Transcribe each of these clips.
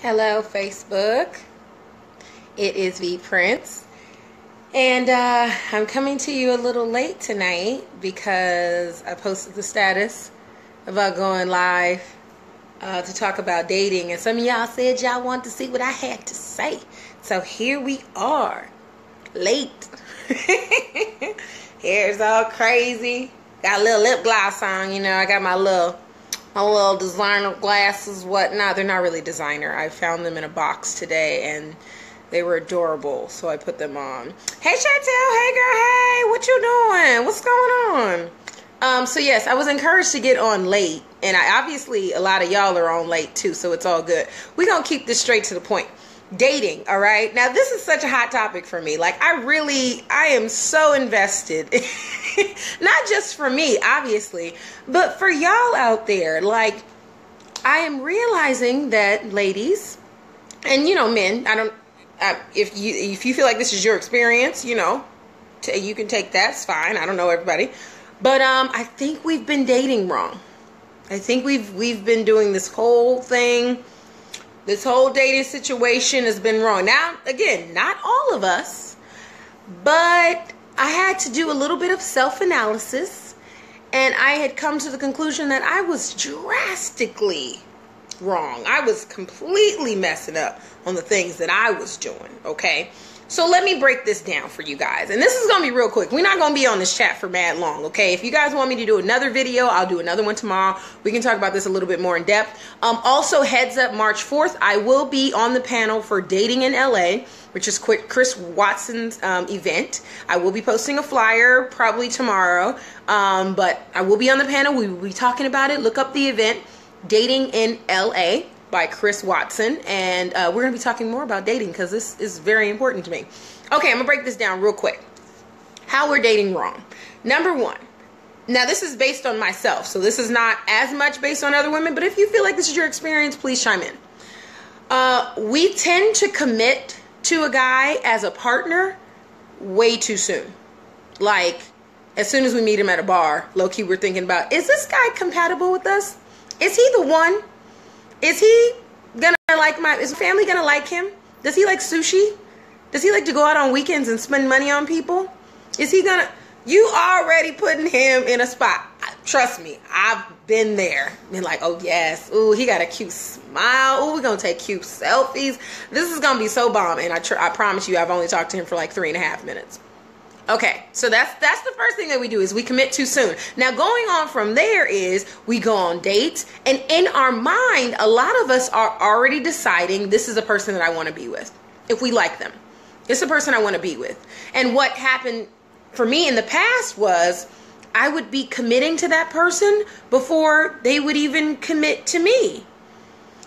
Hello, Facebook. It is V Prince, and I'm coming to you a little late tonight because I posted the status about going live to talk about dating, and some of y'all said y'all wanted to see what I had to say. So here we are, late. Hair's all crazy. Got a little lip gloss on, you know. I got my little designer glasses, whatnot. They're not really designer. I found them in a box today, and they were adorable, so I put them on. Hey, Chantel. Hey, girl. Hey, what you doing? What's going on? So yes, I was encouraged to get on late, and obviously a lot of y'all are on late too, so it's all good. We're gonna keep this straight to the point. Dating, all right? Now, this is such a hot topic for me. Like, I am so invested. Not just for me, obviously, but for y'all out there. Like, I am realizing that ladies, and, you know, men, if you feel like this is your experience, you know, you can take that. It's fine. I don't know everybody. But I think we've been dating wrong. I think we've been doing this whole thing. This whole dating situation has been wrong. Now, again, not all of us, but I had to do a little bit of self-analysis, and I had come to the conclusion that I was drastically wrong. I was completely messing up on the things that I was doing, okay? So let me break this down for you guys. And this is going to be real quick. We're not going to be on this chat for mad long, okay? If you guys want me to do another video, I'll do another one tomorrow. We can talk about this a little bit more in depth. Also, heads up, March 4th, I will be on the panel for Dating in LA, which is Chris Watson's event. I will be posting a flyer probably tomorrow, but I will be on the panel. We will be talking about it. Look up the event, Dating in LA, by Chris Watson, and we're going to be talking more about dating because this is very important to me. Okay, I'm going to break this down real quick. How we're dating wrong. Number one, now this is based on myself, so this is not as much based on other women, but if you feel like this is your experience, please chime in. We tend to commit to a guy as a partner way too soon. Like, as soon as we meet him at a bar, low-key we're thinking about, is this guy compatible with us? Is he the one? Is he gonna like is my family gonna like him? Does he like sushi? Does he like to go out on weekends and spend money on people? Is he gonna, you already putting him in a spot. Trust me, I've been there. Been like, oh yes, ooh, he got a cute smile. Ooh, we're gonna take cute selfies. This is gonna be so bomb. And I promise you, I've only talked to him for like 3.5 minutes. Okay, so that's the first thing that we do is we commit too soon. Now, going on from there is we go on dates, and in our mind, a lot of us are already deciding this is a person that I want to be with. If we like them, it's a person I want to be with. And what happened for me in the past was I would be committing to that person before they would even commit to me.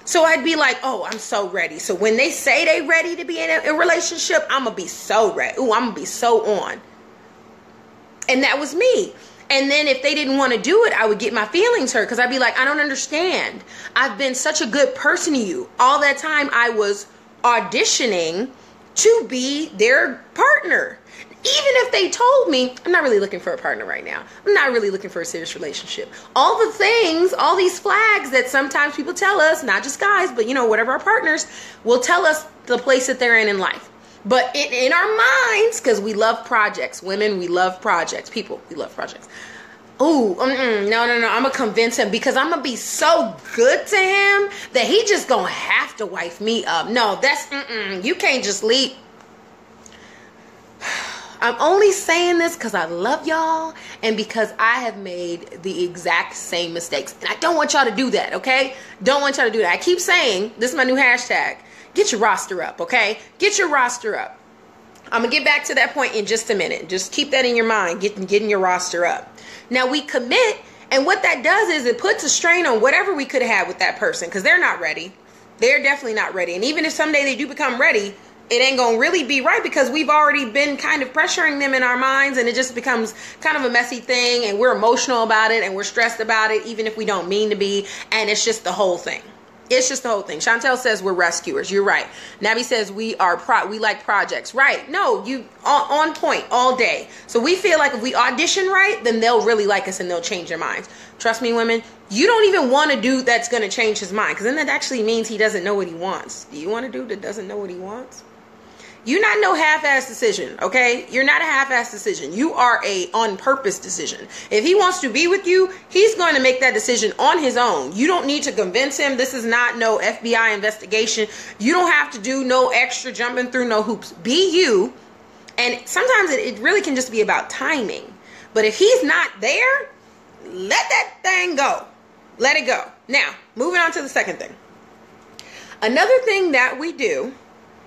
So I'd be like, oh, I'm so ready. So when they say they ready to be in a relationship, I'm going to be so ready. Ooh, I'm going to be so on. And that was me. And then if they didn't want to do it, I would get my feelings hurt because I'd be like, I don't understand. I've been such a good person to you. All that time I was auditioning to be their partner. Even if they told me, I'm not really looking for a partner right now. I'm not really looking for a serious relationship. All the things, all these flags that sometimes people tell us, not just guys, but, you know, whatever our partners will tell us the place that they're in life. But in our minds, because we love projects. Women, we love projects. People, we love projects. Ooh, no. I'm going to convince him because I'm going to be so good to him that he just going to have to wife me up. No, that's, you can't just leave. I'm only saying this because I love y'all and because I have made the exact same mistakes. And I don't want y'all to do that, okay? Don't want y'all to do that. I keep saying, this is my new hashtag, get your roster up, okay? Get your roster up. I'm going to get back to that point in just a minute. Just keep that in your mind, getting your roster up. Now, we commit, and what that does is it puts a strain on whatever we could have had with that person because they're not ready. They're definitely not ready. And even if someday they do become ready, it ain't gonna really be right because we've already been kind of pressuring them in our minds, and it just becomes kind of a messy thing, and we're emotional about it and we're stressed about it even if we don't mean to be, and it's just the whole thing. It's just the whole thing. Chantel says we're rescuers. You're right. Nabi says we like projects. Right. No, you on point all day. So we feel like if we audition right, then they'll really like us and they'll change their minds. Trust me, women, you don't even want a dude that's going to change his mind, because then that actually means he doesn't know what he wants. Do you want a dude that doesn't know what he wants? You're not no half-ass decision, okay? You're not a half-ass decision. You are a on-purpose decision. If he wants to be with you, he's going to make that decision on his own. You don't need to convince him. This is not no FBI investigation. You don't have to do no extra jumping through no hoops. Be you. And sometimes it really can just be about timing. But if he's not there, let that thing go. Let it go. Now, moving on to the second thing. Another thing that we do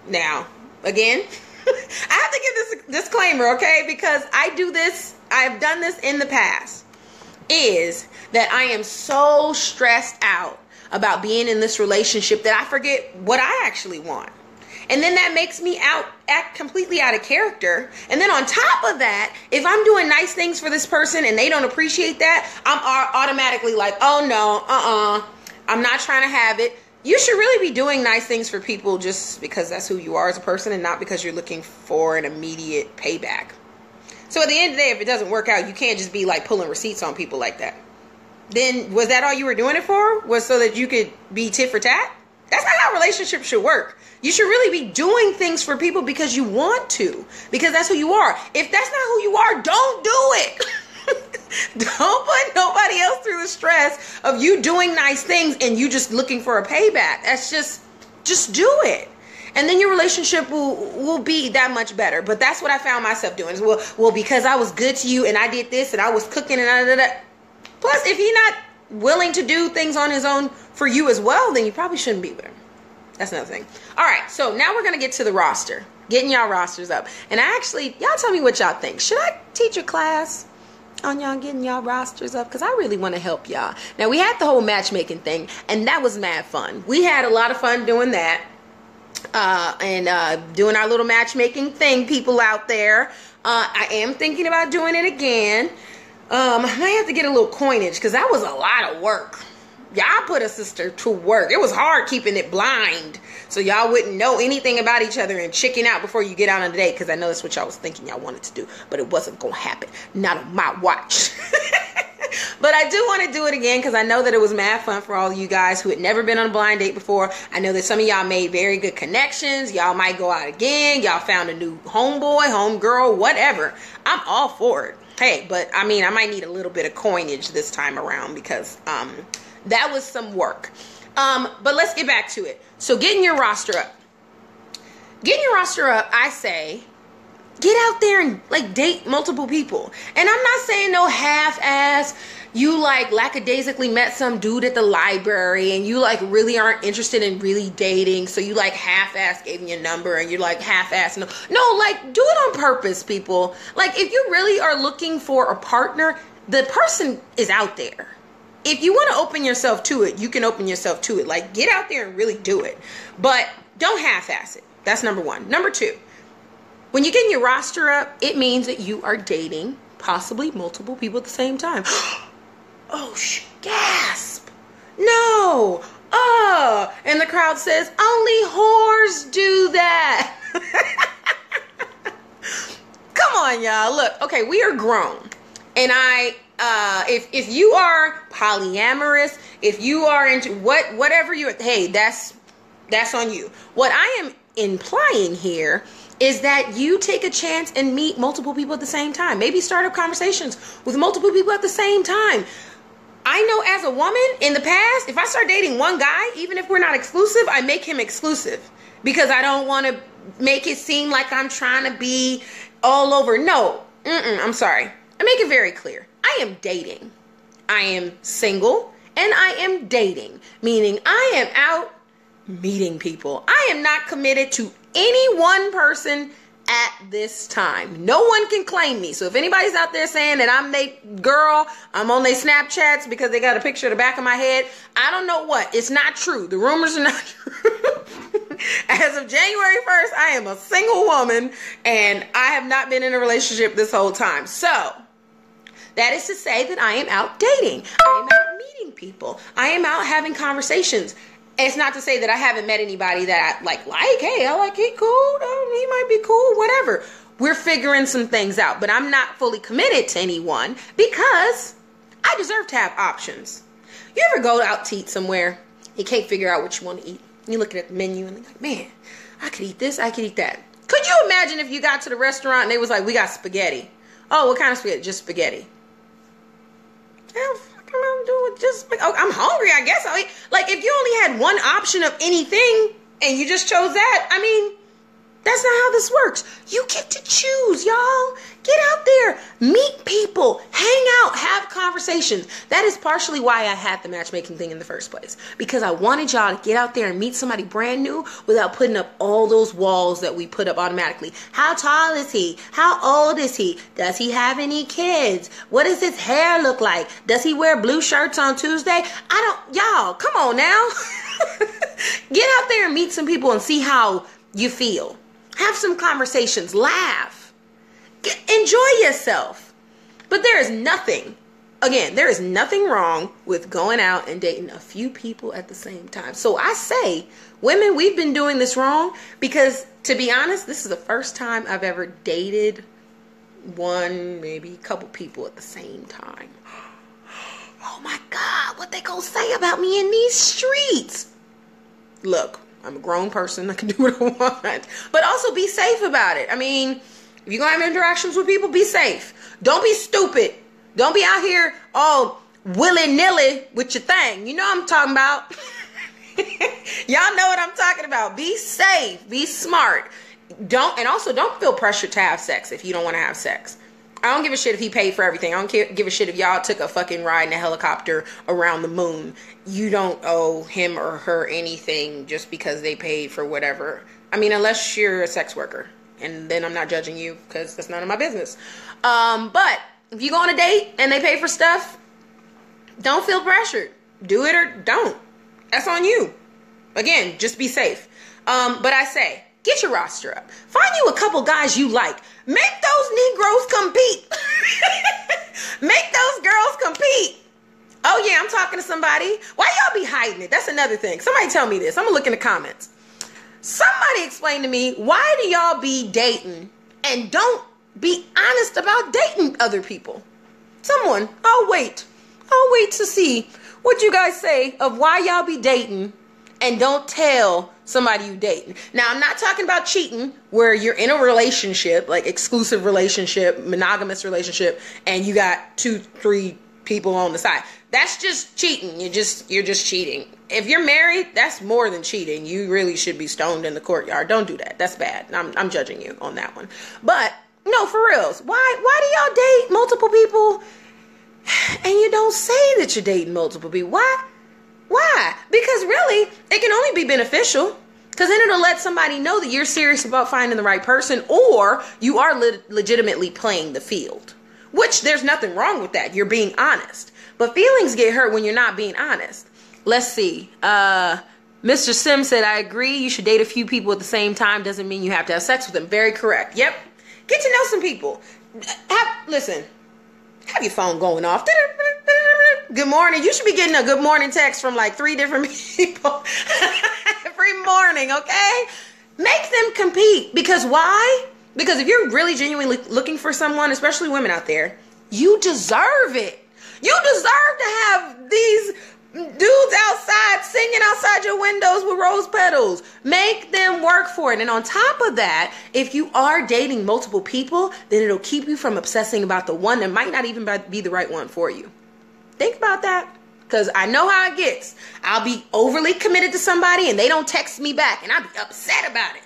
now, again, I have to give this disclaimer, okay? Because I do this, I've done this in the past, is that I am so stressed out about being in this relationship that I forget what I actually want. And then that makes me act completely out of character. And then on top of that, if I'm doing nice things for this person and they don't appreciate that, I'm automatically like, oh no, I'm not trying to have it. You should really be doing nice things for people just because that's who you are as a person and not because you're looking for an immediate payback. So at the end of the day, if it doesn't work out, you can't just be like pulling receipts on people like that. Then was that all you were doing it for? Was so that you could be tit for tat? That's not how relationships should work. You should really be doing things for people because you want to, because that's who you are. If that's not who you are, don't do it. Don't put nobody else through the stress of you doing nice things and you just looking for a payback. That's just do it. And then your relationship will be that much better. But that's what I found myself doing. Is, well, because I was good to you and I did this and I was cooking and that. Plus, if he's not willing to do things on his own for you as well, then you probably shouldn't be with him. That's another thing. All right, so now we're going to get to the roster. Getting y'all rosters up. And y'all tell me what y'all think. Should I teach a class on y'all getting y'all rosters up? Because I really want to help y'all. Now, we had the whole matchmaking thing, and that was mad fun. We had a lot of fun doing that. And doing our little matchmaking thing, people out there. I am thinking about doing it again. I might have to get a little coinage because that was a lot of work. Y'all put a sister to work. It was hard keeping it blind so y'all wouldn't know anything about each other and chicken out before you get out on a date, because I know that's what y'all was thinking y'all wanted to do, but it wasn't going to happen. Not on my watch. But I do want to do it again because I know that it was mad fun for all of you guys who had never been on a blind date before. I know that some of y'all made very good connections. Y'all might go out again. Y'all found a new homeboy, homegirl, whatever. I'm all for it. Hey, but I mean, I might need a little bit of coinage this time around because that was some work. But let's get back to it. So getting your roster up. Getting your roster up, I say, get out there and like date multiple people. And I'm not saying no half-ass, you like lackadaisically met some dude at the library and you like really aren't interested in really dating. So you like half-ass gave me a number and you're like half-ass. No, like do it on purpose, people. Like if you really are looking for a partner, the person is out there. If you want to open yourself to it, you can open yourself to it. Like get out there and really do it. But don't half-ass it. That's number one. Number two. When you're getting your roster up, it means that you are dating possibly multiple people at the same time. Oh, gasp. No. And the crowd says, only whores do that. Come on, y'all. Look, okay, we are grown. And if you are polyamorous, if you are into whatever hey, that's on you. What I am implying here is that you take a chance and meet multiple people at the same time. Maybe start up conversations with multiple people at the same time. I know as a woman in the past, if I start dating one guy, even if we're not exclusive, I make him exclusive because I don't want to make it seem like I'm trying to be all over. No, I'm sorry. I make it very clear. I am dating. I am single and I am dating, meaning I am out meeting people. I am not committed to any one person at this time. No one can claim me. So if anybody's out there saying that I'm their girl, I'm on their Snapchats because they got a picture of the back of my head, I don't know what. It's not true. The rumors are not true. As of January 1st, I am a single woman and I have not been in a relationship this whole time. So that is to say that I am out dating. I am out meeting people. I am out having conversations. it's not to say that I haven't met anybody that I like, hey, I like, he cool, he might be cool, whatever. We're figuring some things out, but I'm not fully committed to anyone because I deserve to have options. You ever go out to eat somewhere, you can't figure out what you want to eat. You look at the menu and you're like, man, I could eat this, I could eat that. Could you imagine if you got to the restaurant and they was like, we got spaghetti? Oh, what kind of spaghetti? Just spaghetti. I'm hungry, I guess I'll eat. Like, if you only had one option of anything and you just chose that, I mean, that's not how this works. You get to choose, y'all. Get out there, meet people, hang out, have conversations. That is partially why I had the matchmaking thing in the first place, because I wanted y'all to get out there and meet somebody brand new without putting up all those walls that we put up automatically. How tall is he? How old is he? Does he have any kids? What does his hair look like? Does he wear blue shirts on Tuesday? Y'all, come on now. Get out there and meet some people and see how you feel. Have some conversations, laugh, enjoy yourself. But there is nothing wrong with going out and dating a few people at the same time. So I say, women, we've been doing this wrong because, to be honest, this is the first time I've ever dated one, maybe a couple people at the same time. Oh my God, what they gonna say about me in these streets? Look, I'm a grown person. I can do what I want. But also be safe about it. I mean, if you're going to have interactions with people, be safe. Don't be stupid. Don't be out here all willy-nilly with your thing. You know what I'm talking about. Y'all know what I'm talking about. Be safe. Be smart. Don't feel pressured to have sex if you don't want to have sex. I don't give a shit if he paid for everything. I don't give a shit if y'all took a fucking ride in a helicopter around the moon. You don't owe him or her anything just because they paid for whatever. I mean, unless you're a sex worker. And then I'm not judging you because that's none of my business. But if you go on a date and they pay for stuff, don't feel pressured. Do it or don't. That's on you. Again, just be safe. But I say, get your roster up. Find you a couple guys you like. Make those Negroes compete. Make those girls compete. Oh yeah, I'm talking to somebody. Why y'all be hiding it? That's another thing. Somebody tell me this. I'm gonna look in the comments. Somebody explain to me, why do y'all be dating and don't be honest about dating other people? Someone, I'll wait to see what you guys say of why y'all be dating and don't tell somebody you dating. Now, I'm not talking about cheating where you're in a relationship, like exclusive relationship, monogamous relationship, and you got 2-3 people on the side. That's just cheating. You're just cheating. If you're married, that's more than cheating. You really should be stoned in the courtyard. Don't do that. That's bad. I'm judging you on that one. But no, for reals. Why do y'all date multiple people and you don't say that you're dating multiple people? Why? Because really, it can only be beneficial. Because then it'll let somebody know that you're serious about finding the right person, or you are legitimately playing the field. Which, there's nothing wrong with that. You're being honest. But feelings get hurt when you're not being honest. Let's see. Mr. Sim said, I agree. You should date a few people at the same time. Doesn't mean you have to have sex with them. Very correct. Yep. Get to know some people. Listen. Have your phone going off. Good morning. You should be getting a good morning text from like 3 different people every morning, okay? Make them compete. Because why? Because if you're really genuinely looking for someone, especially women out there, you deserve it. You deserve to have these dudes outside singing outside your windows with rose petals. Make them work for it. And on top of that, if you are dating multiple people, then it'll keep you from obsessing about the one that might not even be the right one for you. Think about that. Because I know how it gets. I'll be overly committed to somebody and they don't text me back and I'll be upset about it.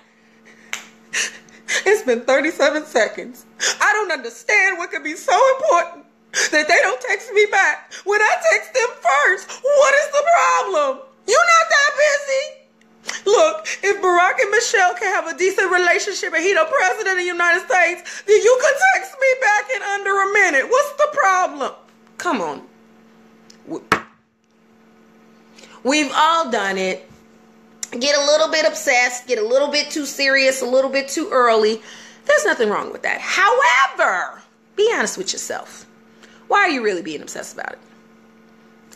It's been 37 seconds. I don't understand what could be so important that they don't text me back when I text them first. What is the problem? You're not that busy. Look, if Barack and Michelle can have a decent relationship and he the president of the United States, then you can text me back in under a minute. What's the problem? Come on. We've all done it. Get a little bit obsessed, get a little bit too serious, a little bit too early. There's nothing wrong with that. However, be honest with yourself. Why are you really being obsessed about it?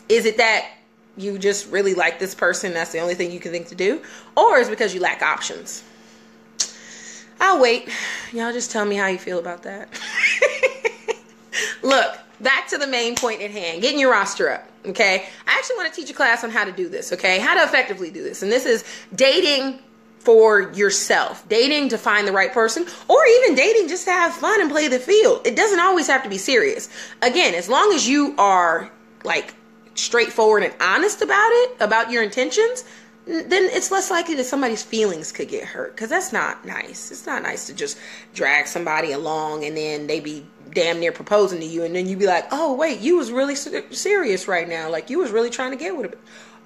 Is it that you just really like this person, that's the only thing you can think to do, or it's because you lack options. I'll wait. Y'all just tell me how you feel about that. Look, back to the main point at hand, getting your roster up, okay? I actually want to teach a class on how to do this, okay? How to effectively do this. And this is dating for yourself, dating to find the right person, or even dating just to have fun and play the field. It doesn't always have to be serious. Again, as long as you are like straightforward and honest about it, about your intentions, then it's less likely that somebody's feelings could get hurt, because that's not nice. It's not nice to just drag somebody along and then they be damn near proposing to you, and then you be like, oh wait, you was really serious right now, like you was really trying to get with it.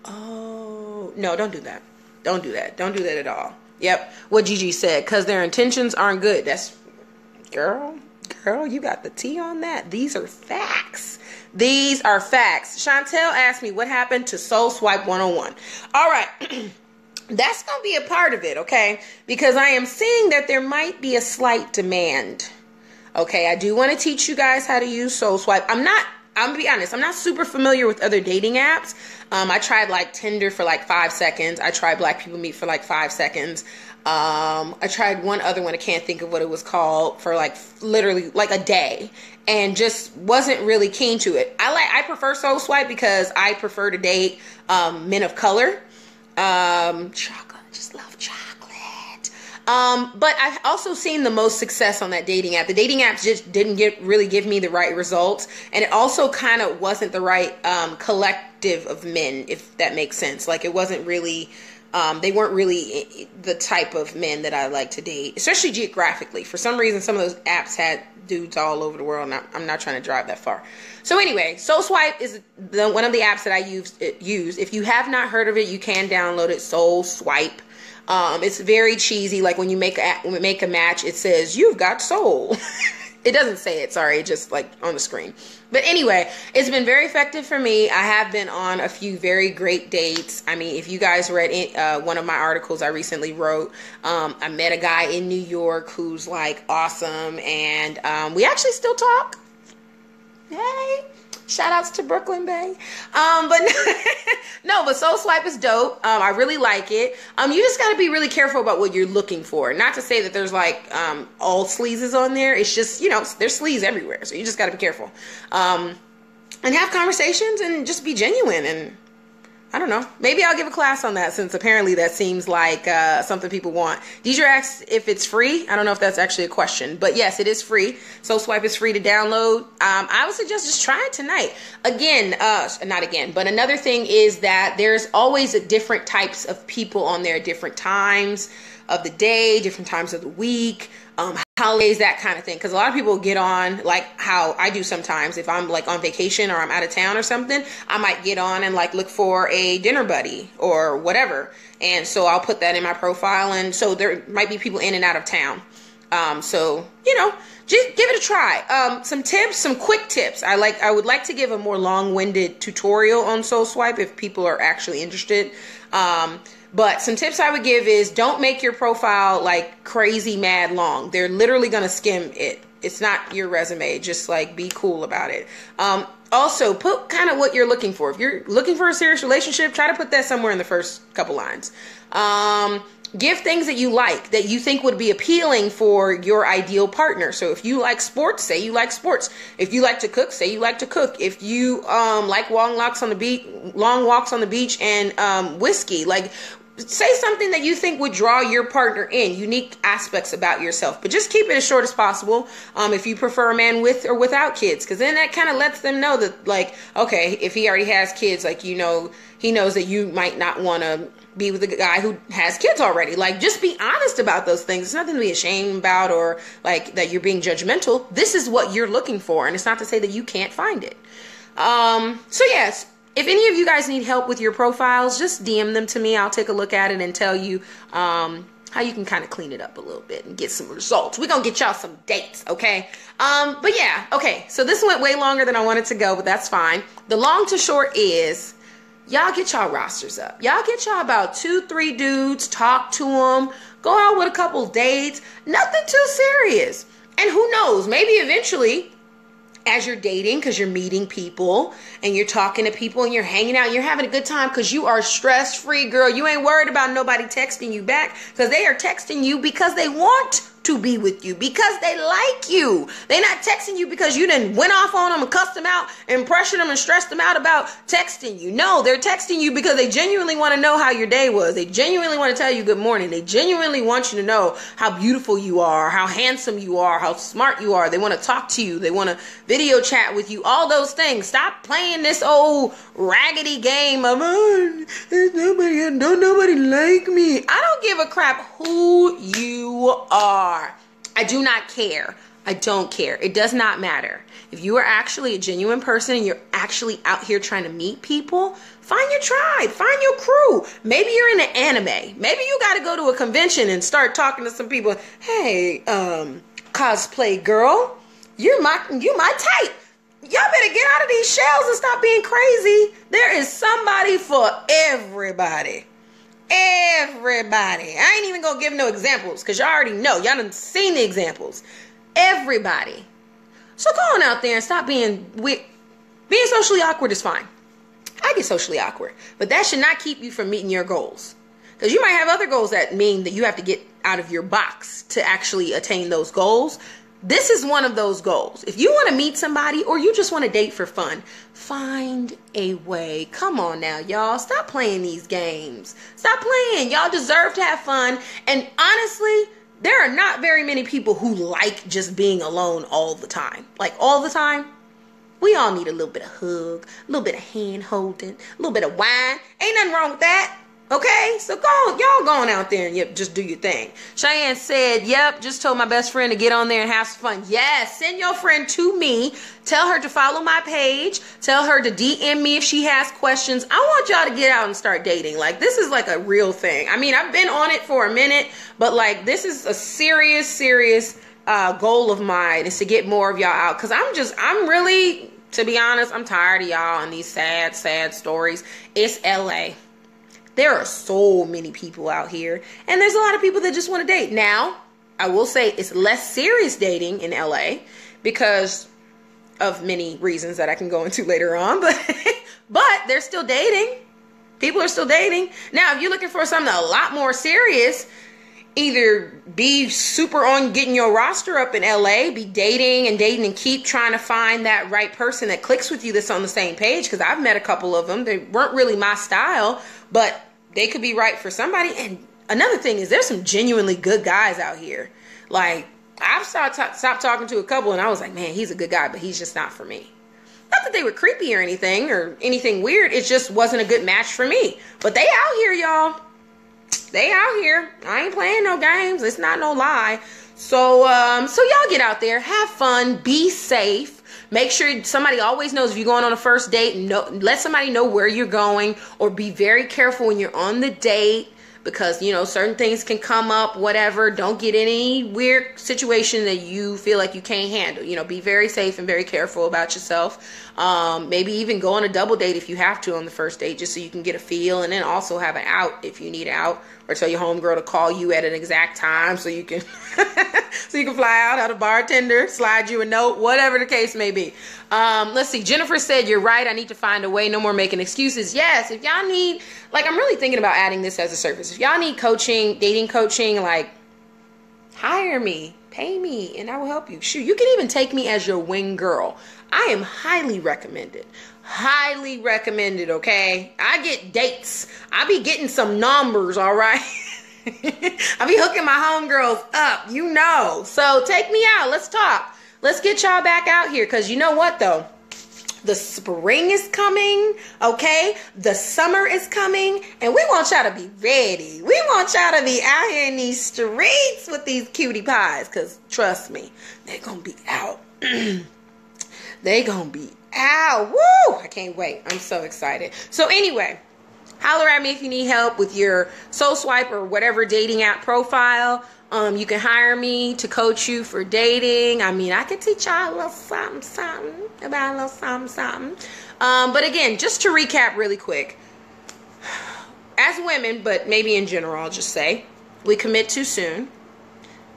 Oh no, don't do that. Don't do that. Don't do that at all. Yep, what Gigi said, because their intentions aren't good. That's, girl, you got the tea on that. These are facts. These are facts. Chantel asked me what happened to Soul Swipe 101. All right. That's going to be a part of it, okay? Because I am seeing that there might be a slight demand. Okay, I do want to teach you guys how to use Soul Swipe. I'm going to be honest, I'm not super familiar with other dating apps. I tried like Tinder for like 5 seconds. I tried Black People Meet for like 5 seconds. I tried one other one, I can't think of what it was called, for like literally like a day, and just wasn't really keen to it. I prefer Soul Swipe because I prefer to date men of color. Chocolate, just love chocolate. But I've also seen the most success on that dating app. The dating apps just didn't really give me the right results, and it also kind of wasn't the right collective of men, if that makes sense. Like it wasn't really. They weren't really the type of men that I like to date, especially geographically. For some reason, some of those apps had dudes all over the world, and I'm not trying to drive that far. So anyway, Soul Swipe is one of the apps that I use. If you have not heard of it, you can download it, Soul Swipe. It's very cheesy. Like when you make a match, it says, "You've got soul." It doesn't say it, sorry, just like on the screen. But anyway, it's been very effective for me. I have been on a few very great dates. I mean, if you guys read one of my articles I recently wrote, I met a guy in New York who's like awesome, and we actually still talk. Hey, shout outs to Brooklyn Bay. But Soul Swipe is dope. I really like it. You just got to be really careful about what you're looking for. Not to say that there's like all sleazes on there. It's just, there's sleaze everywhere. So you just got to be careful. And have conversations and just be genuine. And I don't know. Maybe I'll give a class on that, since apparently that seems like something people want. Deidre asked if it's free. I don't know if that's actually a question, but yes, it is free. Soul Swipe is free to download. I would suggest just try it tonight. But another thing is that there's always different types of people on there, different times of the day, different times of the week, holidays, that kind of thing. Because a lot of people get on, like how I do sometimes. If I'm like on vacation or I'm out of town or something, I might get on and like look for a dinner buddy or whatever. And so I'll put that in my profile. And so there might be people in and out of town. So, just give it a try. Some tips, some quick tips. I would like to give a more long-winded tutorial on Soul Swipe if people are actually interested. But some tips I would give is, don't make your profile like crazy mad long. They're literally going to skim it. It's not your resume. Just like be cool about it. Also, put kind of what you're looking for. If you're looking for a serious relationship, try to put that somewhere in the first couple lines. Give things that you like, that you think would be appealing for your ideal partner. So if you like sports, say you like sports. If you like to cook, say you like to cook. If you like long walks on the beach and whiskey, like say something that you think would draw your partner in, unique aspects about yourself, but just keep it as short as possible. If you prefer a man with or without kids, because then that kind of lets them know that, like, okay, if he already has kids, like, he knows that you might not want to be with a guy who has kids already. Like, just be honest about those things. It's nothing to be ashamed about, or like that you're being judgmental. This is what you're looking for, and it's not to say that you can't find it. So yes, if any of you guys need help with your profiles, just DM them to me. I'll take a look at it and tell you how you can kind of clean it up a little bit and get some results. We're going to get y'all some dates, okay? But yeah, okay. So this went way longer than I wanted to go, but that's fine. The long to short is, y'all get y'all rosters up. Y'all get y'all about 2-3 dudes, talk to them, go out with a couple dates, nothing too serious. And who knows, maybe eventually as you're dating, because you're meeting people and you're talking to people and you're hanging out and you're having a good time because you are stress-free, girl. You ain't worried about nobody texting you back, because they are texting you because they want to be with you, because they like you. They're not texting you because you done went off on them and cussed them out and pressured them and stressed them out about texting you. No, they're texting you because they genuinely want to know how your day was. They genuinely want to tell you good morning. They genuinely want you to know how beautiful you are, how handsome you are, how smart you are. They want to talk to you. They want to video chat with you. All those things. Stop playing this old raggedy game of, oh, don't nobody like me. I don't give a crap who you are. I do not care. I don't care. It does not matter. If you are actually a genuine person and you're actually out here trying to meet people, find your tribe, find your crew. Maybe you're in an anime. Maybe you got to go to a convention and start talking to some people. Hey, cosplay girl, you're my type. Y'all better get out of these shells and stop being crazy. There is somebody for everybody. Everybody. I ain't even gonna give no examples because y'all already know. Y'all done seen the examples. Everybody. So go on out there and stop being weird. Being socially awkward is fine. I get socially awkward, but that should not keep you from meeting your goals, because you might have other goals that mean that you have to get out of your box to actually attain those goals. This is one of those goals. If you want to meet somebody or you just want to date for fun, find a way. Come on now, y'all. Stop playing these games. Stop playing. Y'all deserve to have fun. And honestly, there are not very many people who like just being alone all the time. Like all the time. We all need a little bit of hug, a little bit of hand holding, a little bit of wine. Ain't nothing wrong with that. Okay, so y'all going out there and just do your thing. Cheyenne said, yep, just told my best friend to get on there and have some fun. Yes, send your friend to me. Tell her to follow my page. Tell her to DM me if she has questions. I want y'all to get out and start dating. Like, this is like a real thing. I mean, I've been on it for a minute, but like, this is a serious goal of mine, is to get more of y'all out. Because I'm really, to be honest, I'm tired of y'all and these sad stories. It's LA. There are so many people out here, and there's a lot of people that just want to date. Now, I will say it's less serious dating in LA because of many reasons that I can go into later on, but they're still dating. People are still dating. Now, if you're looking for something a lot more serious, either be super on getting your roster up in LA, be dating and keep trying to find that right person that clicks with you, that's on the same page, because I've met a couple of them. They weren't really my style, but they could be right for somebody. And another thing is, there's some genuinely good guys out here. Like, I've stopped talking to a couple and I was like, man, he's a good guy, but he's just not for me. Not that they were creepy or anything weird. It just wasn't a good match for me. But they out here, y'all. They out here. I ain't playing no games. It's not no lie. So y'all get out there, have fun, be safe. Make sure somebody always knows if you're going on a first date. Let somebody know where you're going, or be very careful when you're on the date, because, you know, certain things can come up, whatever. Don't get any weird situation that you feel like you can't handle. You know, be very safe and very careful about yourself. Maybe even go on a double date if you have to on the first date, just so you can get a feel, and then also have an out if you need out, or tell your homegirl to call you at an exact time so you can fly out, have a bartender slide you a note, whatever the case may be. Let's see. Jennifer said, you're right. I need to find a way. No more making excuses. Yes. If y'all need, like, I'm really thinking about adding this as a service. If y'all need coaching, dating coaching, like, hire me, pay me, and I will help you. Shoot, you can even take me as your wing girl. I am highly recommended. Highly recommended, okay? I get dates. I be getting some numbers, all right? I be hooking my homegirls up, you know. So take me out. Let's talk. Let's get y'all back out here, because you know what, though? The spring is coming, okay? The summer is coming, and we want y'all to be ready. We want y'all to be out here in these streets with these cutie pies, because trust me, they're going to be out. They're going to be out. Woo! I can't wait. I'm so excited. So anyway, holler at me if you need help with your Soul Swipe or whatever dating app profile. You can hire me to coach you for dating. I mean, I can teach y'all a little something about a little something. But again, just to recap really quick. As women, but maybe in general, I'll just say, we commit too soon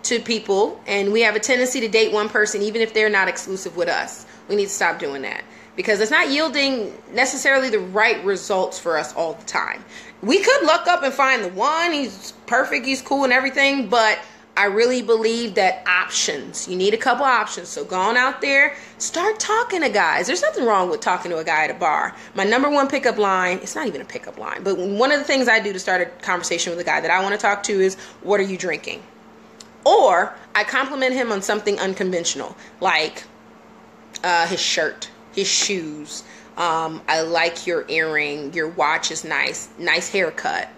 to people, and we have a tendency to date one person even if they're not exclusive with us. We need to stop doing that because it's not yielding necessarily the right results for us all the time. We could look up and find the one. He's perfect. He's cool and everything. But I really believe that options, you need a couple options. So go on out there, start talking to guys. There's nothing wrong with talking to a guy at a bar. My number one pickup line, it's not even a pickup line, but one of the things I do to start a conversation with a guy that I want to talk to is, what are you drinking? Or I compliment him on something unconventional, like his shirt, his shoes. I like your earring. Your watch is nice. Nice haircut.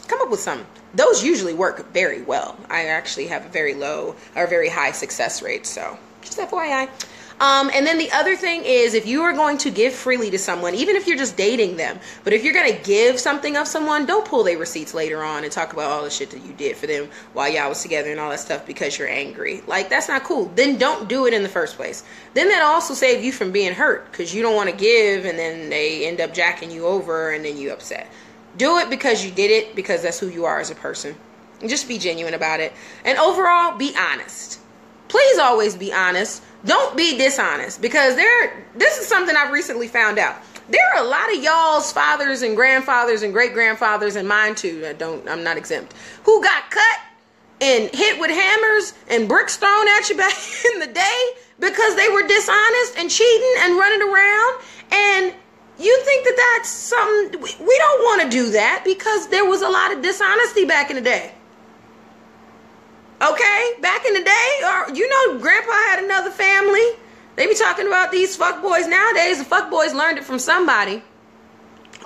Come up with something. Those usually work very well. I actually have a very low or very high success rate. So just FYI. And then the other thing is, if you are going to give freely to someone, even if you're just dating them, but if you're going to give something of someone, don't pull their receipts later on and talk about all the shit that you did for them while y'all was together and all that stuff because you're angry. Like, that's not cool. Then don't do it in the first place. Then that'll also save you from being hurt because you don't want to give and then they end up jacking you over and then you upset. Do it because you did it, because that's who you are as a person. And just be genuine about it. And overall, be honest. Please always be honest. Don't be dishonest, because this is something I've recently found out. There are a lot of y'all's fathers and grandfathers and great-grandfathers, and mine too, I'm not exempt, who got cut and hit with hammers and bricks thrown at you back in the day because they were dishonest and cheating and running around. And you think that that's something, we don't want to do that because there was a lot of dishonesty back in the day. Okay, back in the day, or you know, Grandpa had another family. They be talking about these fuckboys nowadays. The fuckboys learned it from somebody.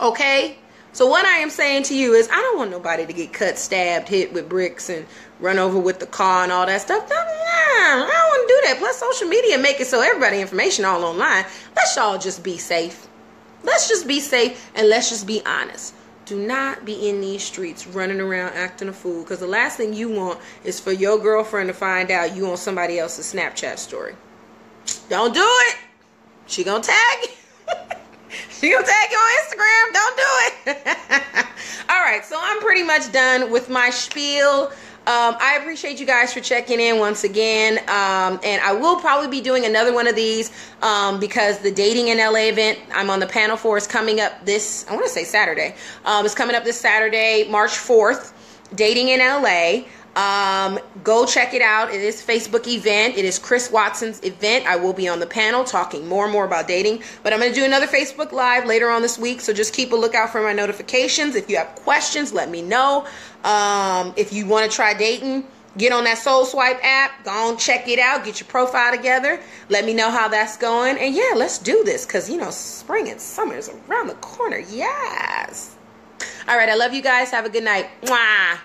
Okay, so what I am saying to you is, I don't want nobody to get cut, stabbed, hit with bricks, and run over with the car and all that stuff. Nah, I don't want to do that. Plus, social media make it so everybody information all online. Let's all just be safe. Let's just be safe and let's just be honest. Do not be in these streets running around acting a fool, because the last thing you want is for your girlfriend to find out you on somebody else's Snapchat story. Don't do it. She gonna tag you. She gonna tag you on Instagram. Don't do it. All right, so I'm pretty much done with my spiel. I appreciate you guys for checking in once again. And I will probably be doing another one of these because the Dating in LA event I'm on the panel for is coming up this, I want to say Saturday. It's coming up this Saturday, March 4th, Dating in LA. Go check it out. It is a Facebook event. It is Chris Watson's event. I will be on the panel talking more and more about dating, but I'm going to do another Facebook Live later on this week, so just keep a lookout for my notifications. If you have questions, let me know. If you want to try dating, get on that Soul Swipe app, go on, check it out, get your profile together, let me know how that's going, and yeah, let's do this, because you know, spring and summer is around the corner. Yes. All right, I love you guys. Have a good night. Mwah.